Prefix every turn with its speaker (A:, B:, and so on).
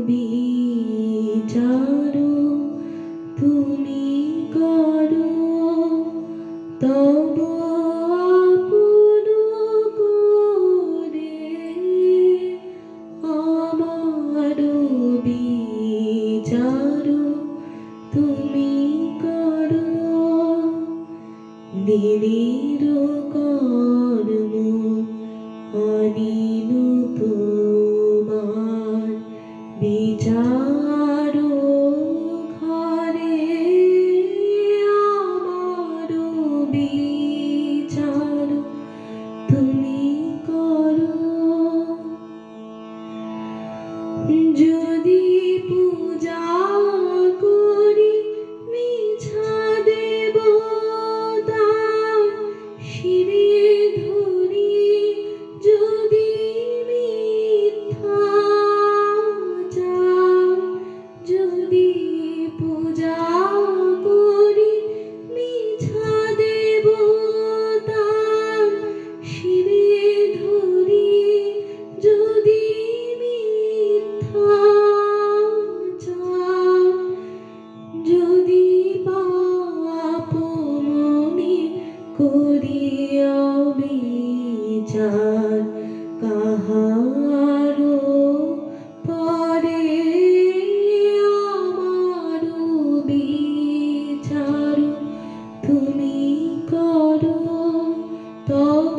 A: বিচার তুমি করো, তব আপন করে আমার বিচার তুমি করো। দিনের কর্ম আনিল তোমার বিচার ঘরে, আমার বিচার তুমি করো। যদি পূজা করি মিছা দেবতা শিরে ধরি, যদি মিথ্যা চাও, যদি পূজা করি মিছা দেবতা শিরে ধরি, যদি মিথ্যা চাও, যদি পাপ মনে করিয়া বিচার কাহারো পরে, আমার বিচার তুমি করো, তব